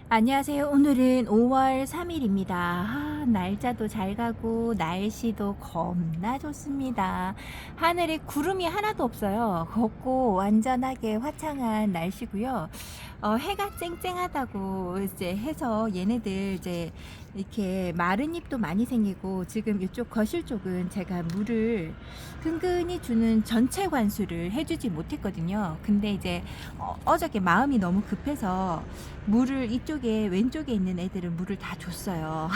안녕하세요. 오늘은 5월 3일입니다. 날짜도 잘 가고 날씨도 겁나 좋습니다. 하늘에 구름이 하나도 없어요. 걷고 완전하게 화창한 날씨고요. 해가 쨍쨍하다고 이제 해서 얘네들 이제 이렇게 마른 잎도 많이 생기고, 지금 이쪽 거실 쪽은 제가 물을 근근히 주는 전체 관수를 해주지 못했거든요. 근데 이제 어저께 마음이 너무 급해서 물을 이쪽에 왼쪽에 있는 애들은 물을 다 줬어요.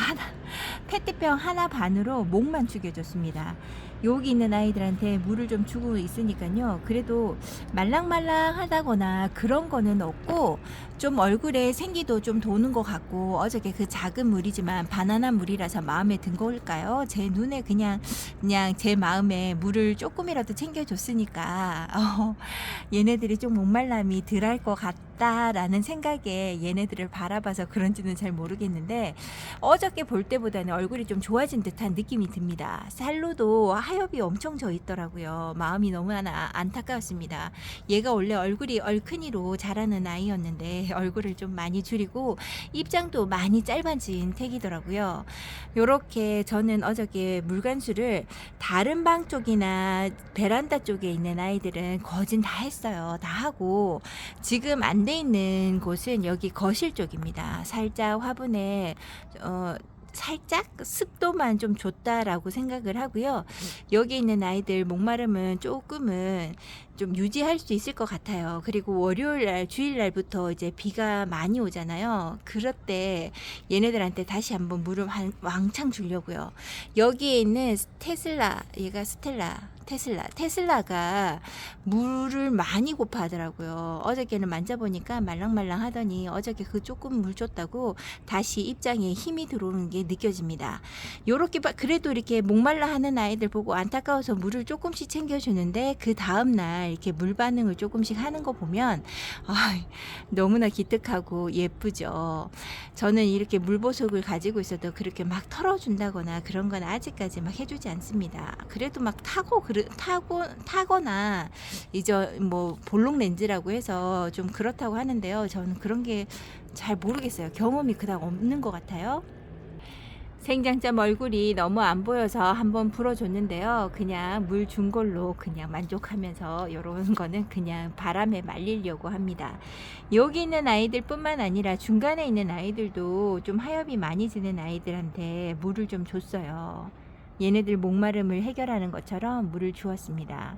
페트병 하나 반으로 목만 죽여줬습니다. 여기 있는 아이들한테 물을 좀 주고 있으니까요. 그래도 말랑말랑하다거나 그런 거는 없고, 좀 얼굴에 생기도 좀 도는 것 같고, 어저께 그 작은 물이지만 바나나 물이라서 마음에 든 걸까요? 제 눈에 그냥 제 마음에 물을 조금이라도 챙겨줬으니까 얘네들이 좀 목말람이 덜할 것 같다라는 생각에 얘네들을 바라봐서 그런지는 잘 모르겠는데, 어저께 볼 때보다는 얼굴이 좀 좋아진 듯한 느낌이 듭니다. 살로도 하엽이 엄청 져 있더라고요. 마음이 너무나 안타까웠습니다. 얘가 원래 얼굴이 얼큰이로 자라는 아이였는데 얼굴을 좀 많이 줄이고 입장도 많이 짧아진 택이더라고요. 요렇게 저는 어저께 물관수를 다른 방 쪽이나 베란다 쪽에 있는 아이들은 거진 다 했어요. 다 하고, 지금 안 돼 있는 곳은 여기 거실 쪽입니다. 살짝 화분에 살짝 습도만 좀 줬다라고 생각을 하고요. 여기 있는 아이들 목마름은 조금은 좀 유지할 수 있을 것 같아요. 그리고 월요일 날, 주일 날부터 이제 비가 많이 오잖아요. 그럴 때 얘네들한테 다시 한번 물을 왕창 주려고요. 여기에 있는 테슬라, 얘가 테슬라가 물을 많이 고파하더라고요. 어저께는 만져보니까 말랑말랑 하더니 어저께 그 조금 물 줬다고 다시 입장에 힘이 들어오는 게 느껴집니다. 요렇게 그래도 이렇게 목말라 하는 아이들 보고 안타까워서 물을 조금씩 챙겨주는데, 그 다음날 이렇게 물 반응을 조금씩 하는 거 보면 너무나 기특하고 예쁘죠. 저는 이렇게 물보석을 가지고 있어도 그렇게 막 털어준다거나 그런 건 아직까지 막 해주지 않습니다. 그래도 막 타거나 이제 뭐 볼록 렌즈라고 해서 좀 그렇다고 하는데요. 저는 그런 게 잘 모르겠어요. 경험이 그닥 없는 것 같아요. 생장점 얼굴이 너무 안 보여서 한번 불어줬는데요. 그냥 물 준 걸로 그냥 만족하면서 요런 거는 그냥 바람에 말리려고 합니다. 여기 있는 아이들 뿐만 아니라 중간에 있는 아이들도 좀 하엽이 많이 지는 아이들한테 물을 좀 줬어요. 얘네들 목마름을 해결하는 것처럼 물을 주었습니다.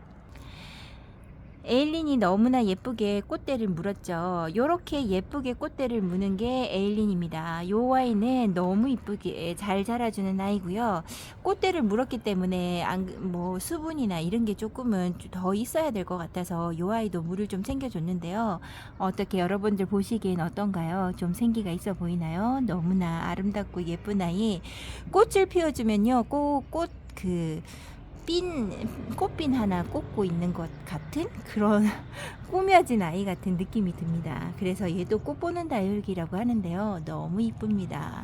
에일린이 너무나 예쁘게 꽃대를 물었죠. 요렇게 예쁘게 꽃대를 무는 게 에일린입니다. 요 아이는 너무 이쁘게 잘 자라주는 아이고요. 꽃대를 물었기 때문에 뭐 수분이나 이런 게 조금은 더 있어야 될 것 같아서 요 아이도 물을 좀 챙겨줬는데요. 어떻게 여러분들 보시기엔 어떤가요? 좀 생기가 있어 보이나요? 너무나 아름답고 예쁜 아이. 꽃을 피워주면요, 꽃빈 하나 꽂고 있는 것 같은 그런 꾸며진 아이 같은 느낌이 듭니다. 그래서 얘도 꽃 보는 다육이라고 하는데요. 너무 이쁩니다.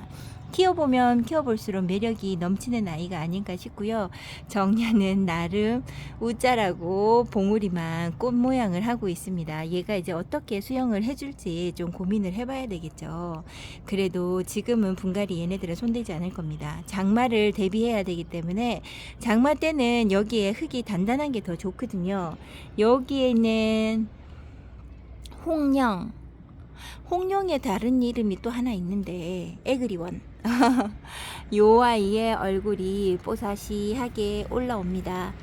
키워보면 키워볼수록 매력이 넘치는 아이가 아닌가 싶고요. 정년은 나름 웃자라고 봉우리만 꽃 모양을 하고 있습니다. 얘가 이제 어떻게 수영을 해줄지 좀 고민을 해봐야 되겠죠. 그래도 지금은 분갈이 얘네들은 손대지 않을 겁니다. 장마를 대비해야 되기 때문에 장마 때는 여기에 흙이 단단한 게 더 좋거든요. 여기에 있는 홍룡의 다른 이름이 또 하나 있는데 에그리원. 요 아이의 얼굴이 뽀사시하게 올라옵니다.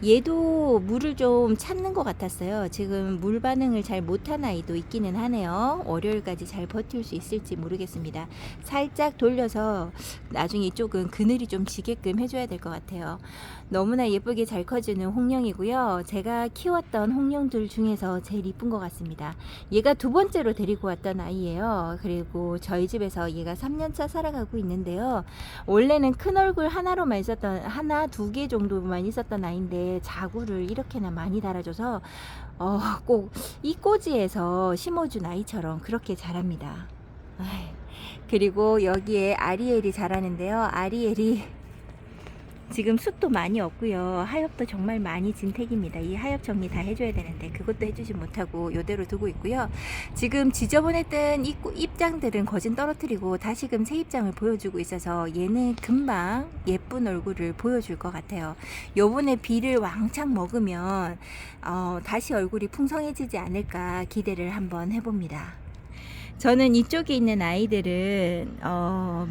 얘도 물을 좀 찾는 것 같았어요. 지금 물 반응을 잘 못한 아이도 있기는 하네요. 월요일까지 잘 버틸 수 있을지 모르겠습니다. 살짝 돌려서 나중에 이쪽은 그늘이 좀 지게끔 해줘야 될 것 같아요. 너무나 예쁘게 잘 커지는 홍룡이고요. 제가 키웠던 홍룡들 중에서 제일 이쁜 것 같습니다. 얘가 두 번째로 데리고 왔던 아이예요. 그리고 저희 집에서 얘가 3년차 살아가고 있는데요. 원래는 큰 얼굴 하나로만 있었던, 하나 두 개 정도만 있었던 아이인데 자구를 이렇게나 많이 달아줘서 꼭 이 꼬지에서 심어준 아이처럼 그렇게 자랍니다. 그리고 여기에 아리엘이 자라는데요. 아리엘이 지금 숯도 많이 없고요. 하엽도 정말 많이 진택입니다. 이 하엽 정리 다 해줘야 되는데 그것도 해주지 못하고 이대로 두고 있고요. 지금 지저분했던 입장들은 거진 떨어뜨리고 다시금 새 입장을 보여주고 있어서 얘는 금방 예쁜 얼굴을 보여줄 것 같아요. 요번에 비를 왕창 먹으면 다시 얼굴이 풍성해지지 않을까 기대를 한번 해봅니다. 저는 이쪽에 있는 아이들은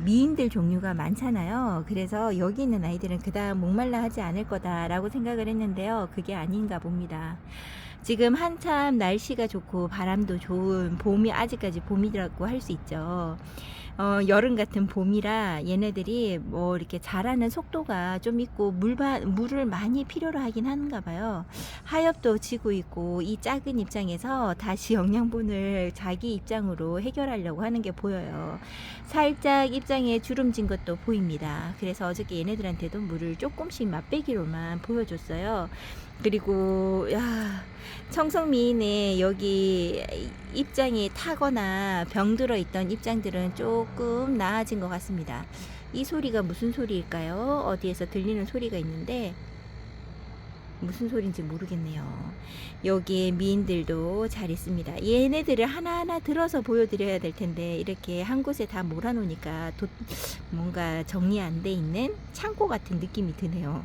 미인들 종류가 많잖아요. 그래서 여기 있는 아이들은 그다음 목말라 하지 않을 거다라고 생각을 했는데요. 그게 아닌가 봅니다. 지금 한참 날씨가 좋고 바람도 좋은 봄이, 아직까지 봄이라고 할 수 있죠. 여름 같은 봄이라 얘네들이 뭐 이렇게 자라는 속도가 좀 있고 물을 많이 필요로 하긴 하는가 봐요. 하엽도 지고 있고 이 작은 입장에서 다시 영양분을 자기 입장으로 해결하려고 하는 게 보여요. 살짝 입장에 주름진 것도 보입니다. 그래서 어저께 얘네들한테도 물을 조금씩 맛배기로만 보여줬어요. 그리고 청성미인의 여기 입장이 타거나 병들어 있던 입장들은 조금 나아진 것 같습니다. 이 소리가 무슨 소리일까요? 어디에서 들리는 소리가 있는데 무슨 소리인지 모르겠네요. 여기에 미인들도 잘 있습니다. 얘네들을 하나하나 들어서 보여드려야 될 텐데 이렇게 한 곳에 다 몰아놓으니까 뭔가 정리 안 돼 있는 창고 같은 느낌이 드네요.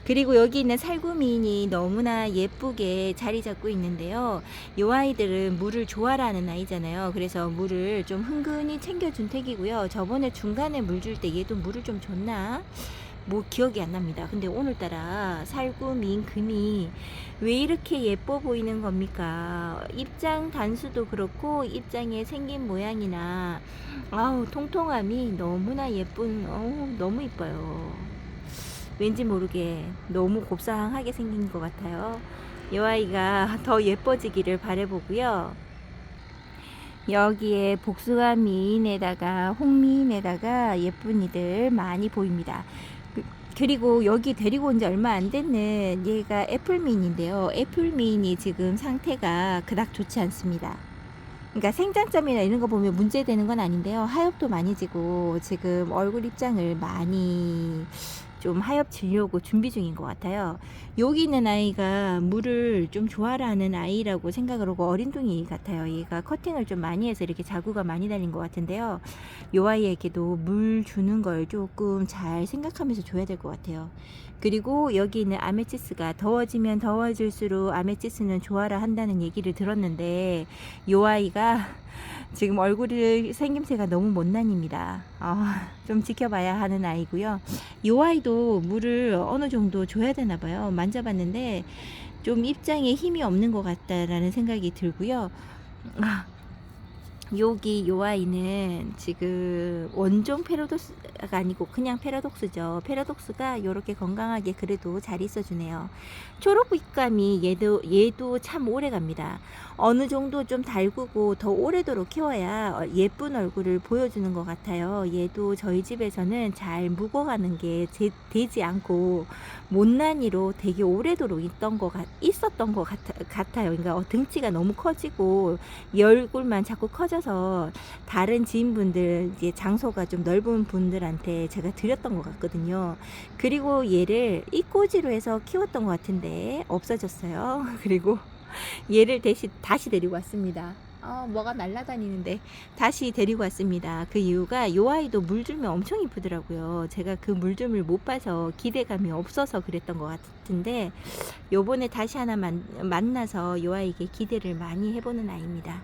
그리고 여기 있는 살구미인이 너무나 예쁘게 자리 잡고 있는데요. 이 아이들은 물을 좋아하는 아이잖아요. 그래서 물을 좀 흥근히 챙겨준 택이고요. 저번에 중간에 물 줄 때 얘도 물을 좀 줬나? 뭐 기억이 안 납니다. 근데 오늘따라 살구미인 금이 왜 이렇게 예뻐 보이는 겁니까? 입장 단수도 그렇고 입장의 생긴 모양이나 통통함이 너무나 너무 이뻐요. 왠지 모르게 너무 곱상하게 생긴 것 같아요. 이 아이가 더 예뻐지기를 바라보고요. 여기에 복숭아 미인에다가 홍미인에다가 예쁜 이들 많이 보입니다. 그리고 여기 데리고 온 지 얼마 안 됐는 얘가 애플미인인데요. 애플미인이 지금 상태가 그닥 좋지 않습니다. 그러니까 생장점이나 이런 거 보면 문제되는 건 아닌데요. 하엽도 많이 지고 지금 얼굴 입장을 많이 좀 하엽 지려고 준비 중인 것 같아요. 여기 있는 아이가 물을 좀 좋아하는 아이라고 생각을 하고 어린둥이 같아요. 얘가 커팅을 좀 많이 해서 이렇게 자구가 많이 달린 것 같은데요. 요 아이에게도 물 주는 걸 조금 잘 생각하면서 줘야 될 것 같아요. 그리고 여기 있는 아메치스가 더워지면 더워질수록 아메치스는 좋아라 한다는 얘기를 들었는데 요 아이가 지금 얼굴 생김새가 너무 못난입니다. 좀 지켜봐야 하는 아이고요. 이 아이도 물을 어느 정도 줘야 되나 봐요. 만져봤는데 좀 입장에 힘이 없는 것 같다라는 생각이 들고요. 여기 요 아이는 지금 원종 패러독스가 아니고 그냥 패러독스죠. 패러독스가 이렇게 건강하게 그래도 잘 있어주네요. 초록빛감이 얘도 참 오래 갑니다. 어느 정도 좀 달구고 더 오래도록 키워야 예쁜 얼굴을 보여주는 것 같아요. 얘도 저희 집에서는 잘 묵어가는 게 되지 않고 못난이로 되게 오래도록 있었던 것 같아요. 그러니까 등치가 너무 커지고 이 얼굴만 자꾸 커져서 다른 지인분들, 이제 장소가 좀 넓은 분들한테 제가 드렸던 것 같거든요. 그리고 얘를 이꼬지로 해서 키웠던 것 같은데 없어졌어요. 그리고 얘를 다시 데리고 왔습니다. 뭐가 날아다니는데 다시 데리고 왔습니다. 그 이유가 요 아이도 물주면 엄청 이쁘더라고요. 제가 그 물줌을 못 봐서 기대감이 없어서 그랬던 것 같은데 요번에 다시 하나 만나서 요 아이에게 기대를 많이 해보는 아이입니다.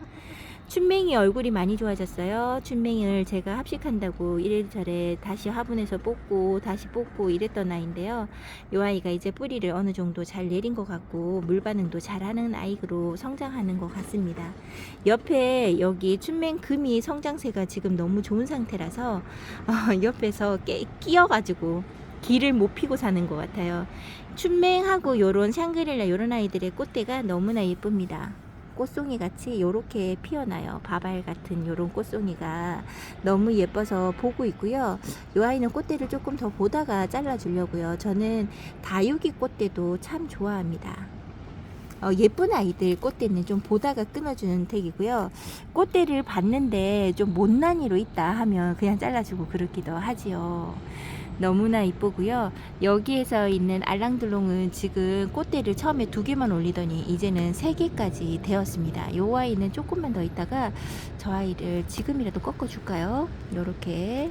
춘맹이 얼굴이 많이 좋아졌어요. 춘맹이를 제가 합식한다고 이래저래 다시 화분에서 뽑고 다시 뽑고 이랬던 아이인데요. 이 아이가 이제 뿌리를 어느 정도 잘 내린 것 같고 물 반응도 잘하는 아이로 성장하는 것 같습니다. 옆에 여기 춘맹금이 성장세가 지금 너무 좋은 상태라서 옆에서 끼어가지고 길을 못 피고 사는 것 같아요. 춘맹하고 요런 샹그릴라 요런 아이들의 꽃대가 너무나 예쁩니다. 꽃송이 같이 요렇게 피어나요. 바발 같은 요런 꽃송이가 너무 예뻐서 보고 있고요. 이 아이는 꽃대를 조금 더 보다가 잘라 주려고요. 저는 다육이 꽃대도 참 좋아합니다. 예쁜 아이들 꽃대는 좀 보다가 끊어주는 택이고요. 꽃대를 봤는데 좀 못난이로 있다 하면 그냥 잘라주고 그러기도 하지요. 너무나 이쁘고요. 여기에서 있는 알랑들롱은 지금 꽃대를 처음에 2개만 올리더니 이제는 3개까지 되었습니다. 요 아이는 조금만 더 있다가 저 아이를 지금이라도 꺾어줄까요? 요렇게.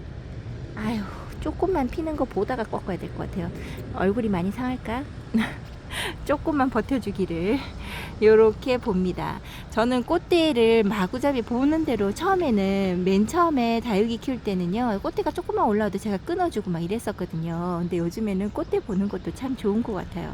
아유, 조금만 피는 거 보다가 꺾어야 될 것 같아요. 얼굴이 많이 상할까? 조금만 버텨주기를 요렇게 봅니다. 저는 꽃대를 마구잡이 보는 대로 처음에는 맨 처음에 다육이 키울 때는요, 꽃대가 조금만 올라와도 제가 끊어주고 막 이랬었거든요. 근데 요즘에는 꽃대 보는 것도 참 좋은 것 같아요.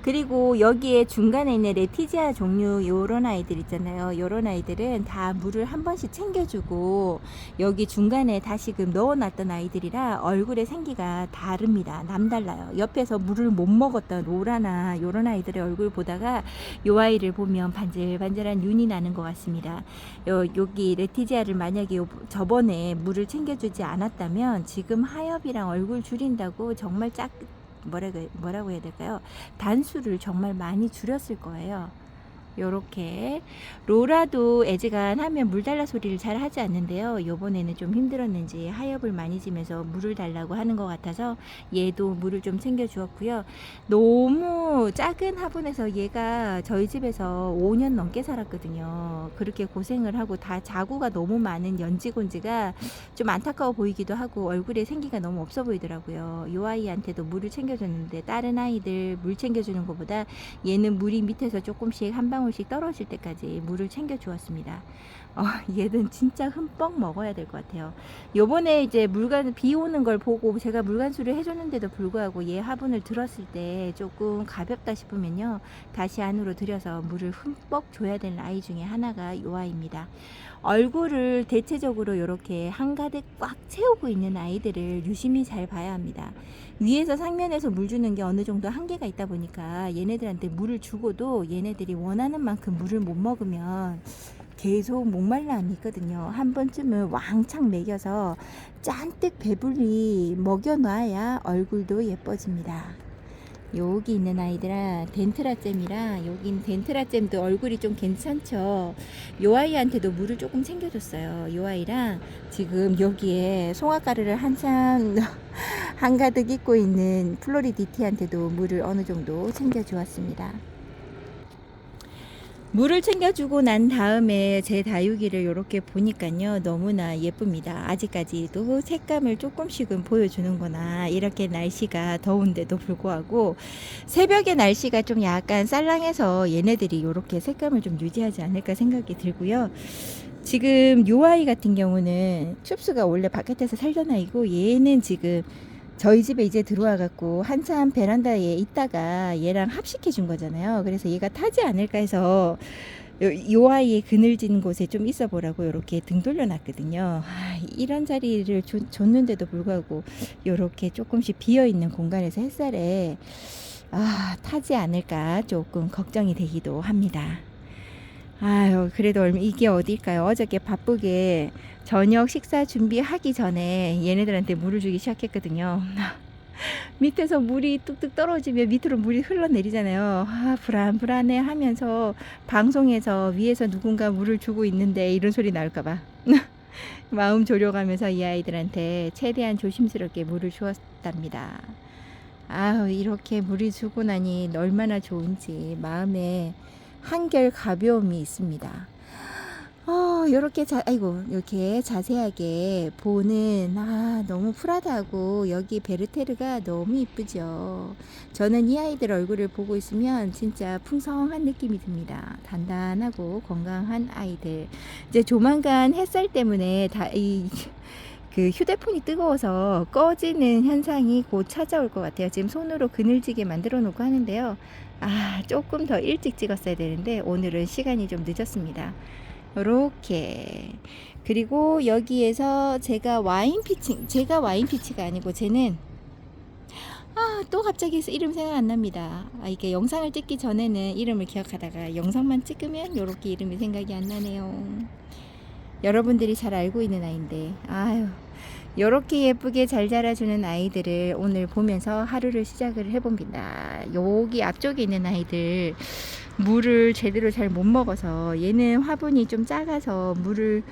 그리고 여기에 중간에 있는 레티지아 종류 요런 아이들 있잖아요. 요런 아이들은 다 물을 한 번씩 챙겨주고, 여기 중간에 다시금 넣어놨던 아이들이라 얼굴의 생기가 다릅니다. 남달라요. 옆에서 물을 못 먹었던 로라나 요런 아이들의 얼굴 보다가 요 아이를 보면 반질반질한 윤이 나는 것 같습니다. 여기 레티지아를 만약에 저번에 물을 챙겨주지 않았다면 지금 하엽이랑 얼굴 줄인다고 정말 뭐라고 해야 될까요? 단수를 정말 많이 줄였을 거예요. 요렇게. 로라도 애지간하면 물 달라 소리를 잘 하지 않는데요. 요번에는 좀 힘들었는지 하엽을 많이 지면서 물을 달라고 하는 것 같아서 얘도 물을 좀 챙겨 주었고요. 너무 작은 화분에서 얘가 저희 집에서 5년 넘게 살았거든요. 그렇게 고생을 하고 다 자구가 너무 많은 연지곤지가 좀 안타까워 보이기도 하고 얼굴에 생기가 너무 없어 보이더라고요. 요 아이한테도 물을 챙겨줬는데 다른 아이들 물 챙겨주는 것보다 얘는 물이 밑에서 조금씩 한 방울씩 떨어질 때까지 물을 챙겨 주었습니다. 얘는 진짜 흠뻑 먹어야 될 것 같아요. 요번에 이제 비 오는 걸 보고 제가 물관수를 해줬는데도 불구하고 얘 화분을 들었을 때 조금 가볍다 싶으면요, 다시 안으로 들여서 물을 흠뻑 줘야 되는 아이 중에 하나가 요 아이입니다. 얼굴을 대체적으로 이렇게 한가득 꽉 채우고 있는 아이들을 유심히 잘 봐야 합니다. 위에서 상면에서 물 주는 게 어느 정도 한계가 있다 보니까 얘네들한테 물을 주고도 얘네들이 원하는 만큼 물을 못 먹으면 계속 목말라함이 있거든요. 한 번쯤은 왕창 먹여서 잔뜩 배불리 먹여놔야 얼굴도 예뻐집니다. 여기 있는 아이들아 덴트라잼이라, 여긴 덴트라잼도 얼굴이 좀 괜찮죠. 요 아이한테도 물을 조금 챙겨줬어요. 요 아이랑 지금 여기에 송화가루를 한참 한가득 입고 있는 플로리디티한테도 물을 어느 정도 챙겨주었습니다. 물을 챙겨주고 난 다음에 제 다육이를 이렇게 보니까요, 너무나 예쁩니다. 아직까지도 색감을 조금씩은 보여주는구나. 이렇게 날씨가 더운데도 불구하고 새벽에 날씨가 좀 약간 쌀랑해서 얘네들이 이렇게 색감을 좀 유지하지 않을까 생각이 들고요. 지금 요 아이 같은 경우는 춥스가 원래 바깥에서 살던 아이고, 얘는 지금 저희 집에 이제 들어와 갖고 한참 베란다에 있다가 얘랑 합식해 준 거잖아요. 그래서 얘가 타지 않을까 해서 요 아이의 그늘진 곳에 좀 있어 보라고 이렇게 등 돌려 놨거든요. 이런 자리를 줬는데도 불구하고 이렇게 조금씩 비어 있는 공간에서 햇살에 타지 않을까 조금 걱정이 되기도 합니다. 아유, 그래도 이게 어딜까요? 어저께 바쁘게 저녁 식사 준비하기 전에 얘네들한테 물을 주기 시작했거든요. 밑에서 물이 뚝뚝 떨어지면 밑으로 물이 흘러내리잖아요. 불안불안해 하면서 방송에서 위에서 누군가 물을 주고 있는데 이런 소리 나올까봐 마음 졸여가면서 이 아이들한테 최대한 조심스럽게 물을 주었답니다. 이렇게 물을 주고 나니 얼마나 좋은지 마음에 한결 가벼움이 있습니다. 이렇게 자세하게 보는, 너무 프라다하고 여기 베르테르가 너무 이쁘죠. 저는 이 아이들 얼굴을 보고 있으면 진짜 풍성한 느낌이 듭니다. 단단하고 건강한 아이들. 이제 조만간 햇살 때문에 그 휴대폰이 뜨거워서 꺼지는 현상이 곧 찾아올 것 같아요. 지금 손으로 그늘지게 만들어 놓고 하는데요. 조금 더 일찍 찍었어야 되는데 오늘은 시간이 좀 늦었습니다. 이렇게. 그리고 여기에서 제가 와인 피치가 아니고 쟤는 또 갑자기 이름 생각 안 납니다. 이게 영상을 찍기 전에는 이름을 기억하다가 영상만 찍으면 이렇게 이름이 생각이 안 나네요. 여러분들이 잘 알고 있는 아이인데 이렇게 예쁘게 잘 자라주는 아이들을 오늘 보면서 하루를 시작을 해봅니다. 여기 앞쪽에 있는 아이들 물을 제대로 잘 못 먹어서, 얘는 화분이 좀 작아서 물을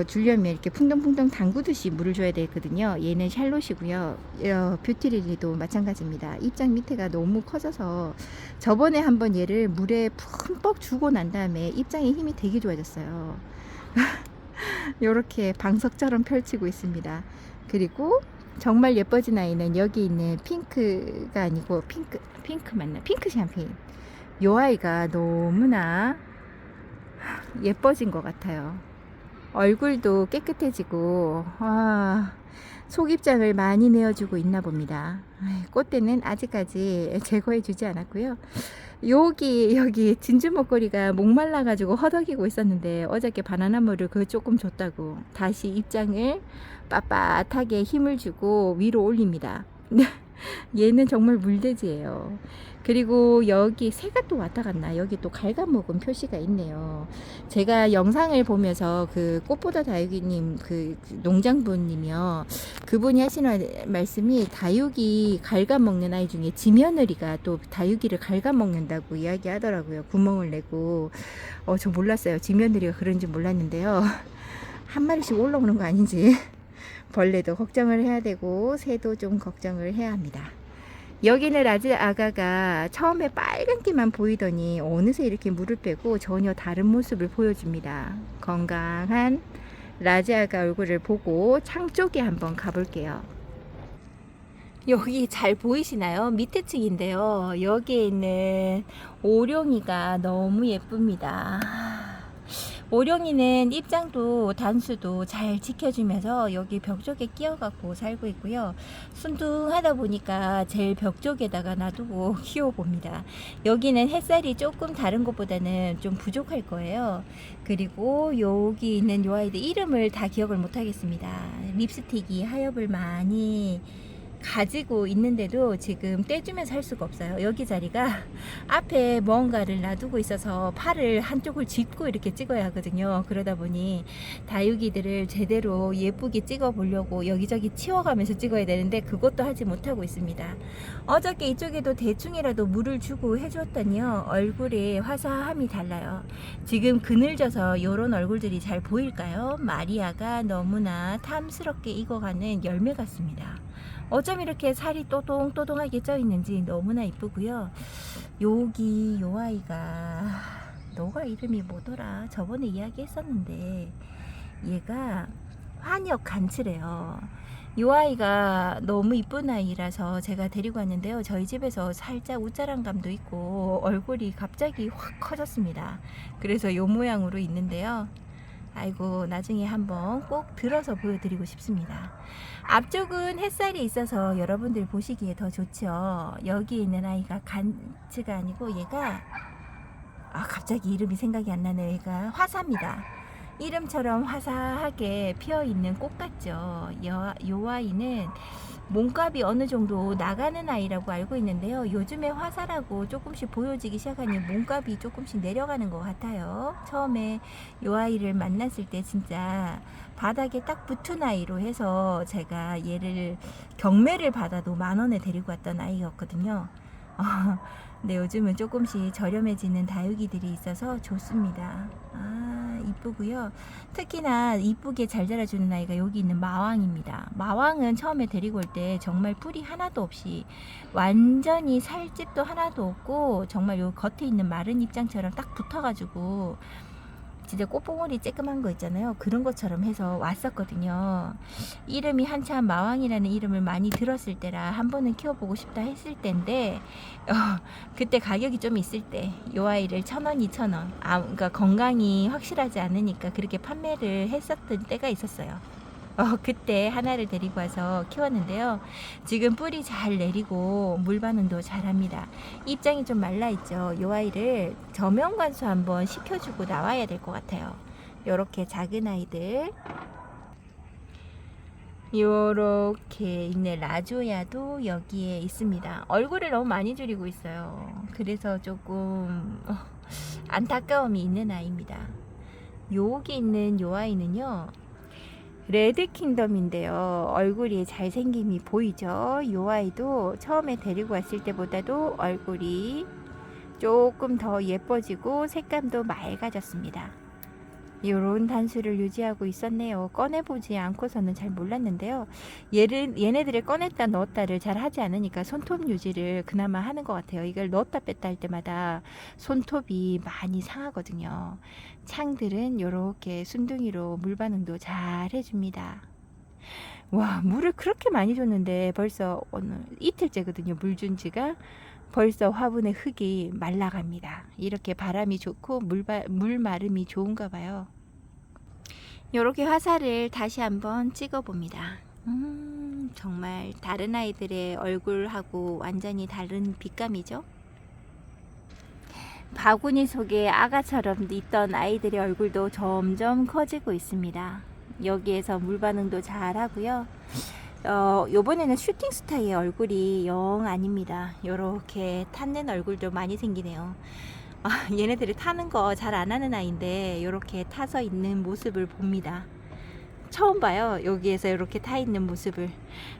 주려면 이렇게 풍덩풍덩 담그듯이 물을 줘야 되거든요. 얘는 샬롯이고요. 뷰티릴리도 마찬가지입니다. 입장 밑에가 너무 커져서 저번에 한번 얘를 물에 푹뻑 주고 난 다음에 입장의 힘이 되게 좋아졌어요. 이렇게 방석처럼 펼치고 있습니다. 그리고 정말 예뻐진 아이는 여기 있는 핑크가 아니고 핑크 맞나? 핑크 샴페인. 요 아이가 너무나 예뻐진 것 같아요. 얼굴도 깨끗해지고 속입장을 많이 내어주고 있나 봅니다. 꽃대는 아직까지 제거해 주지 않았고요. 여기 진주 목걸이가 목말라 가지고 허덕이고 있었는데 어저께 바나나물을 그 조금 줬다고 다시 입장을 빳빳하게 힘을 주고 위로 올립니다. 얘는 정말 물돼지예요. 그리고 여기 새가 또 왔다 갔나? 여기 또 갉아먹은 표시가 있네요. 제가 영상을 보면서 그 꽃보다 다육이님 그 농장분님이요. 그분이 하시는 말씀이 다육이 갉아먹는 아이 중에 지며느리가 또 다육이를 갉아먹는다고 이야기하더라고요. 구멍을 내고. 저 몰랐어요. 지며느리가 그런지 몰랐는데요. 한 마리씩 올라오는 거 아닌지. 벌레도 걱정을 해야 되고 새도 좀 걱정을 해야 합니다. 여기는 라지 아가가 처음에 빨간기만 보이더니 어느새 이렇게 물을 빼고 전혀 다른 모습을 보여줍니다. 건강한 라지 아가 얼굴을 보고 창 쪽에 한번 가볼게요. 여기 잘 보이시나요? 밑에 층인데요. 여기에 있는 오룡이가 너무 예쁩니다. 오룡이는 입장도 단수도 잘 지켜주면서 여기 벽 쪽에 끼어갖고 살고 있고요. 순둥하다 보니까 제일 벽 쪽에다가 놔두고 키워봅니다. 여기는 햇살이 조금 다른 것보다는 좀 부족할 거예요. 그리고 여기 있는 요 아이들 이름을 다 기억을 못하겠습니다. 립스틱이 하엽을 많이 가지고 있는데도 지금 떼주면 살 수가 없어요. 여기 자리가 앞에 뭔가를 놔두고 있어서 팔을 한쪽을 짚고 이렇게 찍어야 하거든요. 그러다 보니 다육이들을 제대로 예쁘게 찍어 보려고 여기저기 치워가면서 찍어야 되는데 그것도 하지 못하고 있습니다. 어저께 이쪽에도 대충이라도 물을 주고 해줬더니요, 얼굴에 화사함이 달라요. 지금 그늘져서 이런 얼굴들이 잘 보일까요? 마리아가 너무나 탐스럽게 익어가는 열매 같습니다. 어쩜 이렇게 살이 또동또동하게 쪄 있는지 너무나 이쁘고요. 여기 요 아이가 너가 이름이 뭐더라? 저번에 이야기했었는데 얘가 환역 간치래요. 요 아이가 너무 이쁜 아이라서 제가 데리고 왔는데요. 저희 집에서 살짝 웃자란감도 있고 얼굴이 갑자기 확 커졌습니다. 그래서 요 모양으로 있는데요. 아이고, 나중에 한번 꼭 들어서 보여드리고 싶습니다. 앞쪽은 햇살이 있어서 여러분들 보시기에 더 좋죠. 여기 있는 아이가 간츠가 아니고 얘가 갑자기 이름이 생각이 안 나네요. 얘가 화사입니다. 이름처럼 화사하게 피어있는 꽃 같죠. 요 아이는 몸값이 어느 정도 나가는 아이라고 알고 있는데요. 요즘에 화사라고 조금씩 보여지기 시작하니 몸값이 조금씩 내려가는 것 같아요. 처음에 요 아이를 만났을 때 진짜 바닥에 딱 붙은 아이로 해서 제가 얘를 경매를 받아도 10,000원에 데리고 왔던 아이였거든요. 근데 요즘은 조금씩 저렴해지는 다육이들이 있어서 좋습니다. 이쁘고요. 특히나 이쁘게 잘 자라주는 아이가 여기 있는 마왕입니다. 마왕은 처음에 데리고 올 때 정말 뿔이 하나도 없이 완전히 살집도 하나도 없고 정말 요 겉에 있는 마른 입장처럼 딱 붙어가지고 진짜 꽃봉오리 쬐끄만 거 있잖아요. 그런 것처럼 해서 왔었거든요. 이름이 한참 마왕이라는 이름을 많이 들었을 때라 한 번은 키워보고 싶다 했을 때인데 그때 가격이 좀 있을 때 요 아이를 1,000원, 2,000원 그러니까 건강이 확실하지 않으니까 그렇게 판매를 했었던 때가 있었어요. 그때 하나를 데리고 와서 키웠는데요. 지금 뿌리 잘 내리고 물 반응도 잘합니다. 입장이 좀 말라있죠. 이 아이를 저명관수 한번 시켜주고 나와야 될 것 같아요. 요렇게 작은 아이들, 요렇게 있는 라조야도 여기에 있습니다. 얼굴을 너무 많이 줄이고 있어요. 그래서 조금 안타까움이 있는 아이입니다. 여기 있는 요 아이는요, 레드킹덤인데요. 얼굴이 잘생김이 보이죠? 요 아이도 처음에 데리고 왔을 때보다도 얼굴이 조금 더 예뻐지고 색감도 맑아졌습니다. 요런 단수를 유지하고 있었네요. 꺼내보지 않고서는 잘 몰랐는데요. 얘네들을 꺼냈다 넣었다를 잘 하지 않으니까 손톱 유지를 그나마 하는 것 같아요. 이걸 넣었다 뺐다 할 때마다 손톱이 많이 상하거든요. 창들은 요렇게 순둥이로 물 반응도 잘 해줍니다. 와, 물을 그렇게 많이 줬는데 벌써 오늘 이틀째거든요. 물 준 지가. 벌써 화분의 흙이 말라갑니다. 이렇게 바람이 좋고 물 마름이 좋은가 봐요. 이렇게 화살을 다시 한번 찍어 봅니다. 정말 다른 아이들의 얼굴하고 완전히 다른 빛감이죠. 바구니 속에 아가처럼 있던 아이들의 얼굴도 점점 커지고 있습니다. 여기에서 물 반응도 잘 하고요. 요번에는 슈팅스타의 얼굴이 영 아닙니다. 요렇게 탔는 얼굴도 많이 생기네요. 얘네들이 타는 거 잘 안 하는 아이인데 요렇게 타서 있는 모습을 봅니다. 처음 봐요. 여기에서 이렇게 타 있는 모습을.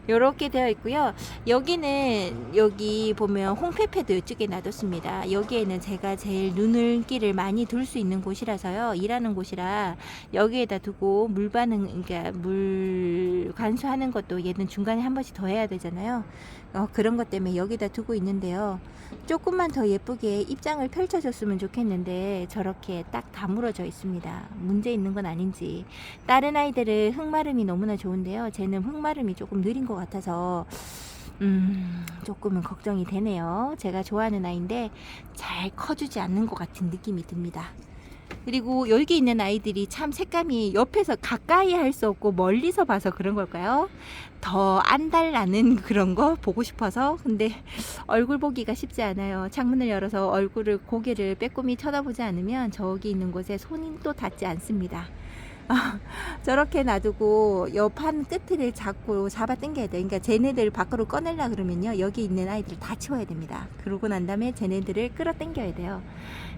이렇게 되어 있고요. 여기는 여기 보면 홈페패도 이쪽에 놔뒀습니다. 여기에는 제가 제일 눈길을 많이 둘 수 있는 곳이라서요. 일하는 곳이라 여기에다 두고 물 반응, 그러니까 물 관수하는 것도 얘는 중간에 한 번씩 더 해야 되잖아요. 그런 것 때문에 여기다 두고 있는데요. 조금만 더 예쁘게 입장을 펼쳐줬으면 좋겠는데 저렇게 딱 다물어져 있습니다. 문제 있는 건 아닌지. 다른 아이들은 흙마름이 너무나 좋은데요. 쟤는 흙마름이 조금 느린 것 같아서 조금은 걱정이 되네요. 제가 좋아하는 아이인데 잘 커주지 않는 것 같은 느낌이 듭니다. 그리고 여기 있는 아이들이 참 색감이 옆에서 가까이 할 수 없고 멀리서 봐서 그런 걸까요? 더 안달나는 그런 거 보고 싶어서. 근데 얼굴 보기가 쉽지 않아요. 창문을 열어서 얼굴을 고개를 빼꼼히 쳐다보지 않으면 저기 있는 곳에 손이 또 닿지 않습니다. 저렇게 놔두고 옆판 끝을 잡고 잡아 당겨야 돼요. 그러니까 쟤네들 밖으로 꺼내려 그러면요, 여기 있는 아이들 다 치워야 됩니다. 그러고 난 다음에 쟤네들을 끌어 당겨야 돼요.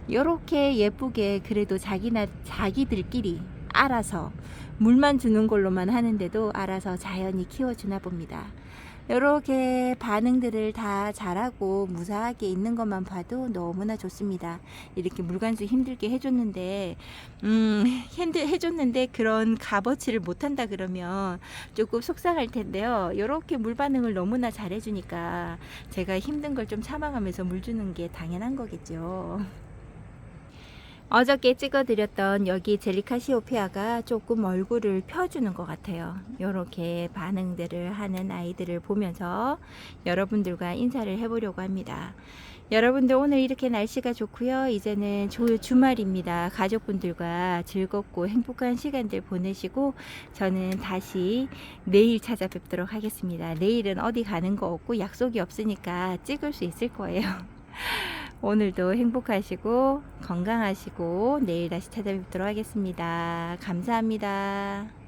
요렇게 예쁘게 그래도 자기들끼리 알아서 물만 주는 걸로만 하는데도 알아서 자연히 키워주나 봅니다. 이렇게 반응들을 다 잘하고 무사하게 있는 것만 봐도 너무나 좋습니다. 이렇게 물관수 힘들게 해줬는데 해줬는데 그런 값어치를 못한다 그러면 조금 속상할 텐데요. 이렇게 물 반응을 너무나 잘해주니까 제가 힘든 걸 좀 참아가면서 물 주는 게 당연한 거겠죠. 어저께 찍어드렸던 여기 젤리카시오페아가 조금 얼굴을 펴주는 것 같아요. 이렇게 반응들을 하는 아이들을 보면서 여러분들과 인사를 해보려고 합니다. 여러분들 오늘 이렇게 날씨가 좋고요. 이제는 주말입니다. 가족분들과 즐겁고 행복한 시간들 보내시고 저는 다시 내일 찾아뵙도록 하겠습니다. 내일은 어디 가는 거 없고 약속이 없으니까 찍을 수 있을 거예요. 오늘도 행복하시고 건강하시고 내일 다시 찾아뵙도록 하겠습니다. 감사합니다.